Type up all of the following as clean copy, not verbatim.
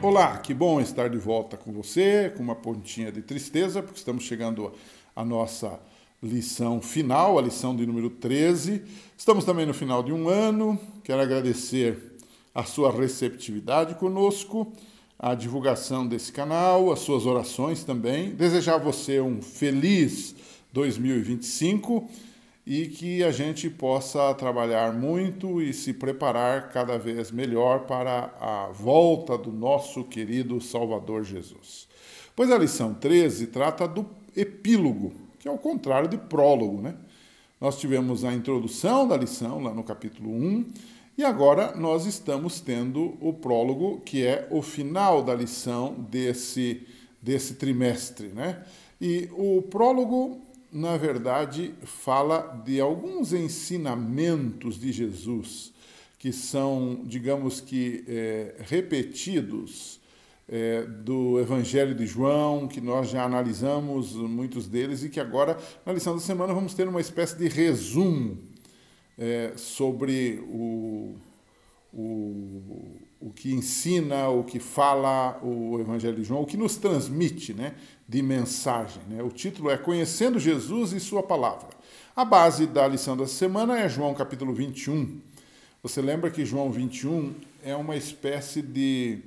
Olá, que bom estar de volta com você, com uma pontinha de tristeza, porque estamos chegando à nossa lição final, a lição de número 13. Estamos também no final de um ano. Quero agradecer a sua receptividade conosco, a divulgação desse canal, as suas orações também. Desejar a você um feliz 2025 e que a gente possa trabalhar muito e se preparar cada vez melhor para a volta do nosso querido Salvador Jesus. Pois a lição 13 trata do epílogo, que é o contrário de prólogo, né? Nós tivemos a introdução da lição lá no capítulo 1 e agora nós estamos tendo o prólogo, que é o final da lição desse trimestre, né? E o prólogo, na verdade, fala de alguns ensinamentos de Jesus que são, digamos que, repetidos do Evangelho de João, que nós já analisamos muitos deles e que agora, na lição da semana, vamos ter uma espécie de resumo sobre o que ensina, o que fala o Evangelho de João, o que nos transmite, né, de mensagem, né? O título é Conhecendo Jesus e Sua Palavra. A base da lição da semana é João capítulo 21. Você lembra que João 21 é uma espécie de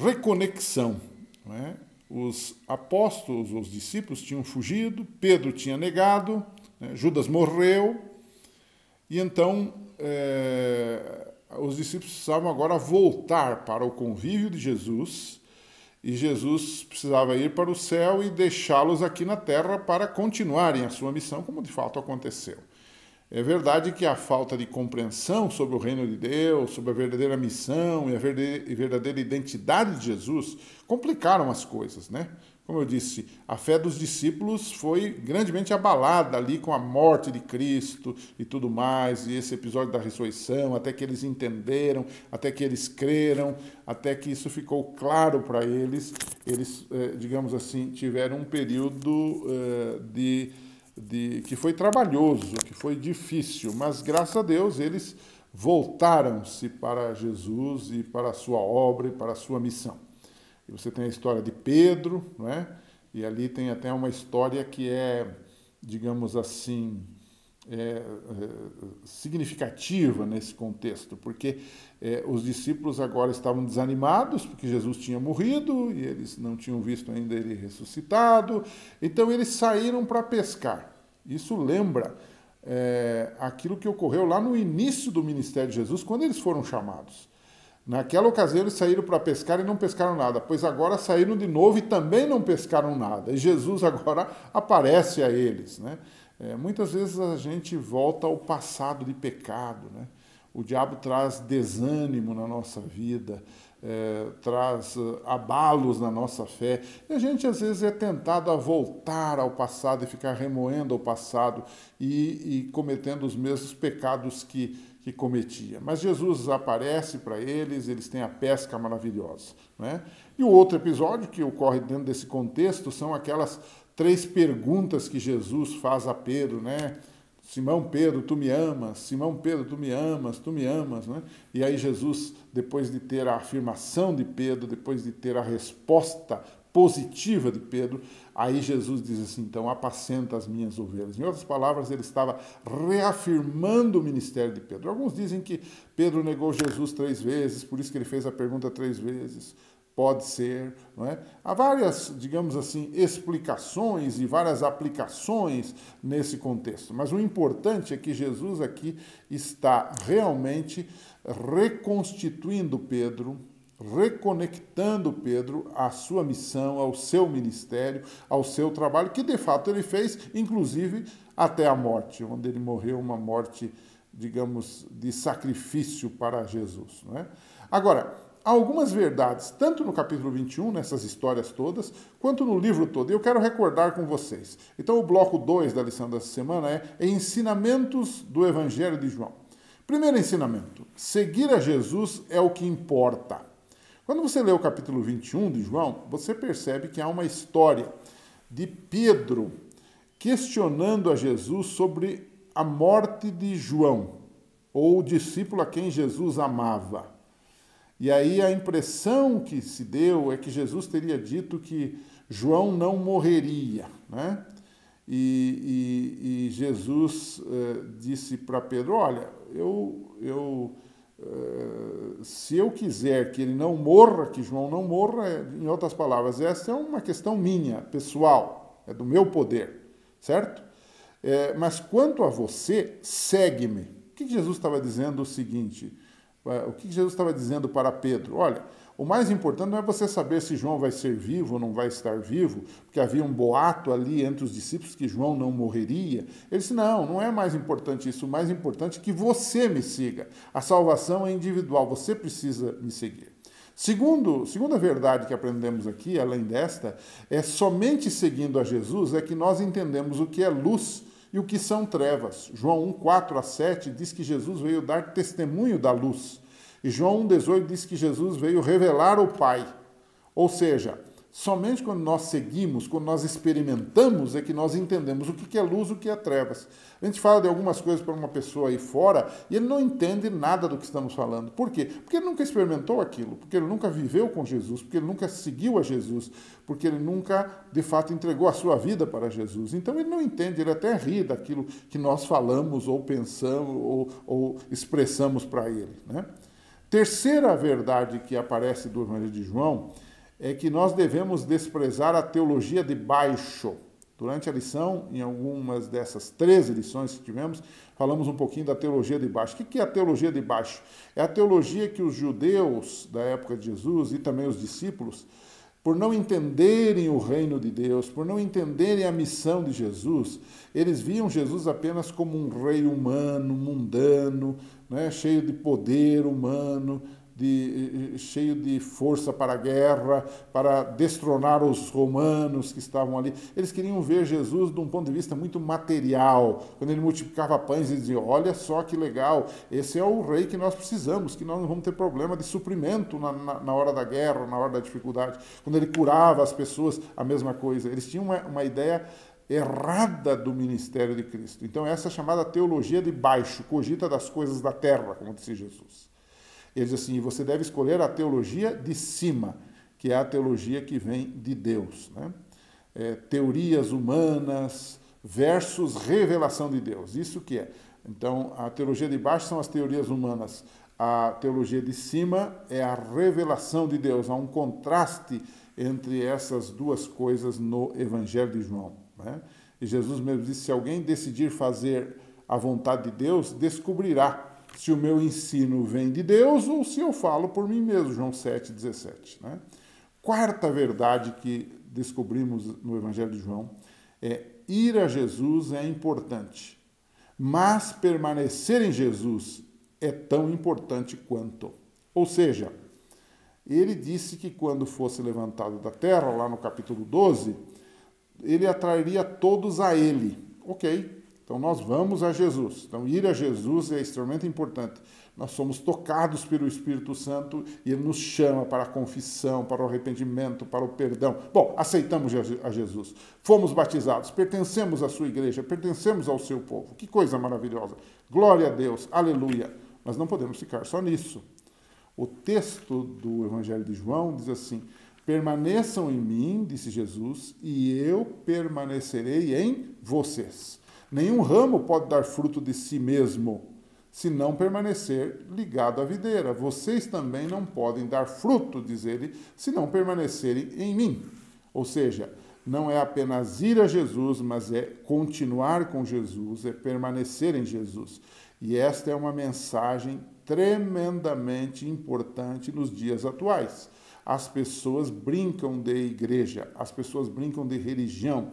reconexão, não é? Os apóstolos, os discípulos tinham fugido, Pedro tinha negado, né? Judas morreu, e então os discípulos precisavam agora voltar para o convívio de Jesus, e Jesus precisava ir para o céu e deixá-los aqui na terra para continuarem a sua missão, como de fato aconteceu. É verdade que a falta de compreensão sobre o reino de Deus, sobre a verdadeira missão e a verdadeira identidade de Jesus complicaram as coisas, né? Como eu disse, a fé dos discípulos foi grandemente abalada ali com a morte de Cristo e tudo mais, e esse episódio da ressurreição, até que eles entenderam, até que eles creram, até que isso ficou claro para eles. Eles, digamos assim, tiveram um período que foi trabalhoso, que foi difícil, mas graças a Deus eles voltaram-se para Jesus e para a sua obra e para a sua missão. E você tem a história de Pedro, não é? E ali tem até uma história que é, digamos assim, significativa nesse contexto, porque os discípulos agora estavam desanimados, porque Jesus tinha morrido e eles não tinham visto ainda ele ressuscitado, então eles saíram para pescar. Isso lembra aquilo que ocorreu lá no início do ministério de Jesus, quando eles foram chamados. Naquela ocasião eles saíram para pescar e não pescaram nada, pois agora saíram de novo e também não pescaram nada. E Jesus agora aparece a eles, né? Muitas vezes a gente volta ao passado de pecado, né? O diabo traz desânimo na nossa vida, traz abalos na nossa fé. E a gente às vezes é tentado a voltar ao passado e ficar remoendo o passado e cometendo os mesmos pecados que cometia. Mas Jesus aparece para eles, eles têm a pesca maravilhosa, né? E o outro episódio que ocorre dentro desse contexto são aquelas 3 perguntas que Jesus faz a Pedro, né? Simão Pedro, tu me amas? Simão Pedro, tu me amas? Tu me amas, né? E aí Jesus, depois de ter a afirmação de Pedro, depois de ter a resposta positiva de Pedro, aí Jesus diz assim, então, apacenta as minhas ovelhas. Em outras palavras, ele estava reafirmando o ministério de Pedro. Alguns dizem que Pedro negou Jesus 3 vezes, por isso que ele fez a pergunta 3 vezes. Pode ser, não é? Há várias, digamos assim, explicações e várias aplicações nesse contexto, mas o importante é que Jesus aqui está realmente reconstituindo Pedro, reconectando Pedro à sua missão, ao seu ministério, ao seu trabalho, que de fato ele fez, inclusive até a morte, onde ele morreu uma morte, digamos, de sacrifício para Jesus, não é? Agora, há algumas verdades, tanto no capítulo 21, nessas histórias todas, quanto no livro todo. E eu quero recordar com vocês. Então, o bloco 2 da lição dessa semana é ensinamentos do Evangelho de João. Primeiro ensinamento, seguir a Jesus é o que importa. Quando você lê o capítulo 21 de João, você percebe que há uma história de Pedro questionando a Jesus sobre a morte de João, ou o discípulo a quem Jesus amava. E aí a impressão que se deu é que Jesus teria dito que João não morreria, né? E Jesus disse para Pedro, olha, se eu quiser que ele não morra, que João não morra, em outras palavras, essa é uma questão minha, pessoal, é do meu poder, certo? Mas quanto a você, segue-me. O que Jesus estava dizendo o seguinte? O que Jesus estava dizendo para Pedro? Olha, o mais importante não é você saber se João vai ser vivo ou não vai estar vivo, porque havia um boato ali entre os discípulos que João não morreria. Ele disse, não é mais importante isso, o mais importante é que você me siga. A salvação é individual, você precisa me seguir. Segunda verdade que aprendemos aqui, além desta, é somente seguindo a Jesus é que nós entendemos o que é luz e o que são trevas. João 1, 4 a 7 diz que Jesus veio dar testemunho da luz. E João 1,18 diz que Jesus veio revelar o Pai. Ou seja, somente quando nós seguimos, quando nós experimentamos, é que nós entendemos o que é luz e o que é trevas. A gente fala de algumas coisas para uma pessoa aí fora e ele não entende nada do que estamos falando. Por quê? Porque ele nunca experimentou aquilo, porque ele nunca viveu com Jesus, porque ele nunca seguiu a Jesus, porque ele nunca, de fato, entregou a sua vida para Jesus. Então ele não entende, ele até ri daquilo que nós falamos ou pensamos ou expressamos para ele, né? Terceira verdade que aparece do Evangelho de João é que nós devemos desprezar a teologia de baixo. Durante a lição, em algumas dessas 13 lições que tivemos, falamos um pouquinho da teologia de baixo. O que é a teologia de baixo? É a teologia que os judeus da época de Jesus e também os discípulos, por não entenderem o reino de Deus, por não entenderem a missão de Jesus, eles viam Jesus apenas como um rei humano, mundano, né, cheio de poder humano, cheio de força para a guerra, para destronar os romanos que estavam ali. Eles queriam ver Jesus de um ponto de vista muito material. Quando ele multiplicava pães, eles diziam, olha só que legal, esse é o rei que nós precisamos, que nós não vamos ter problema de suprimento na hora da guerra, na hora da dificuldade. Quando ele curava as pessoas, a mesma coisa. Eles tinham uma ideia errada do ministério de Cristo. Então essa é chamada teologia de baixo, cogita das coisas da terra, como disse Jesus. Ele diz assim, você deve escolher a teologia de cima, que é a teologia que vem de Deus, né? Teorias humanas versus revelação de Deus, isso que é. Então, a teologia de baixo são as teorias humanas, a teologia de cima é a revelação de Deus. Há um contraste entre essas duas coisas no Evangelho de João, né? E Jesus mesmo disse, se alguém decidir fazer a vontade de Deus, descobrirá se o meu ensino vem de Deus ou se eu falo por mim mesmo, João 7,17. Né? Quarta verdade que descobrimos no Evangelho de João é ir a Jesus é importante, mas permanecer em Jesus é tão importante quanto. Ou seja, ele disse que quando fosse levantado da terra, lá no capítulo 12, ele atrairia todos a ele. Ok. Então, nós vamos a Jesus. Então, ir a Jesus é extremamente importante. Nós somos tocados pelo Espírito Santo e ele nos chama para a confissão, para o arrependimento, para o perdão. Bom, aceitamos a Jesus. Fomos batizados, pertencemos à sua igreja, pertencemos ao seu povo. Que coisa maravilhosa. Glória a Deus, aleluia. Mas não podemos ficar só nisso. O texto do Evangelho de João diz assim, permaneçam em mim, disse Jesus, e eu permanecerei em vocês. Nenhum ramo pode dar fruto de si mesmo, se não permanecer ligado à videira. Vocês também não podem dar fruto, diz ele, se não permanecerem em mim. Ou seja, não é apenas ir a Jesus, mas é continuar com Jesus, é permanecer em Jesus. E esta é uma mensagem tremendamente importante nos dias atuais. As pessoas brincam de igreja, as pessoas brincam de religião.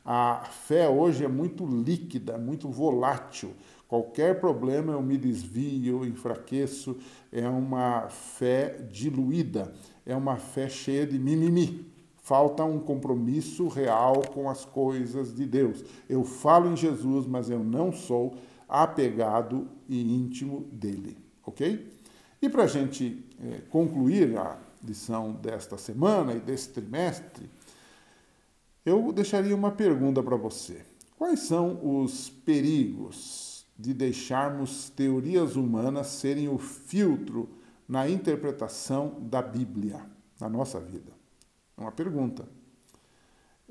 A fé hoje é muito líquida, muito volátil. Qualquer problema eu me desvio, eu enfraqueço. É uma fé diluída, é uma fé cheia de mimimi. Falta um compromisso real com as coisas de Deus. Eu falo em Jesus, mas eu não sou apegado e íntimo dele, ok? E para a gente concluir a lição desta semana e desse trimestre, eu deixaria uma pergunta para você. Quais são os perigos de deixarmos teorias humanas serem o filtro na interpretação da Bíblia na nossa vida? É uma pergunta.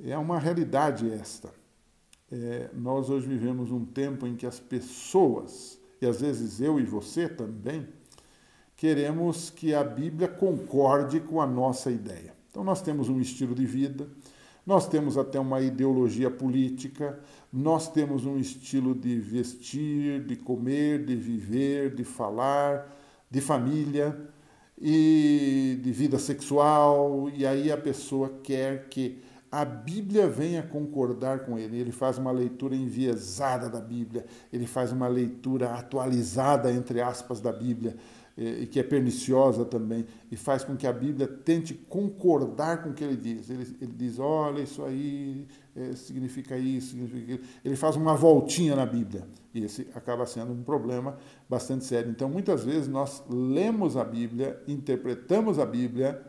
É uma realidade esta. Nós hoje vivemos um tempo em que as pessoas, e às vezes eu e você também, queremos que a Bíblia concorde com a nossa ideia. Então nós temos um estilo de vida, nós temos até uma ideologia política, nós temos um estilo de vestir, de comer, de viver, de falar, de família e de vida sexual, e aí a pessoa quer que a Bíblia venha concordar com ele. Ele faz uma leitura enviesada da Bíblia, ele faz uma leitura atualizada, entre aspas, da Bíblia, e que é perniciosa também, e faz com que a Bíblia tente concordar com o que ele diz. Ele diz, olha, isso aí significa isso, significa aquilo. Ele faz uma voltinha na Bíblia, e esse acaba sendo um problema bastante sério. Então, muitas vezes, nós lemos a Bíblia, interpretamos a Bíblia,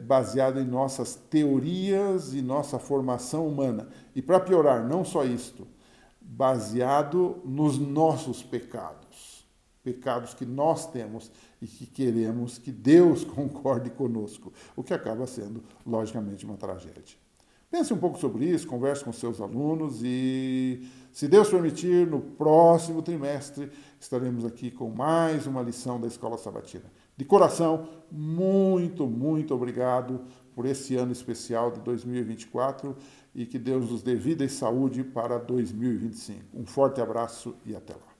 baseado em nossas teorias e nossa formação humana. E para piorar, não só isto, baseado nos nossos pecados que nós temos e que queremos que Deus concorde conosco, o que acaba sendo, logicamente, uma tragédia. Pense um pouco sobre isso, converse com seus alunos e, se Deus permitir, no próximo trimestre estaremos aqui com mais uma lição da Escola Sabatina. De coração, muito, muito obrigado por esse ano especial de 2024 e que Deus nos dê vida e saúde para 2025. Um forte abraço e até lá.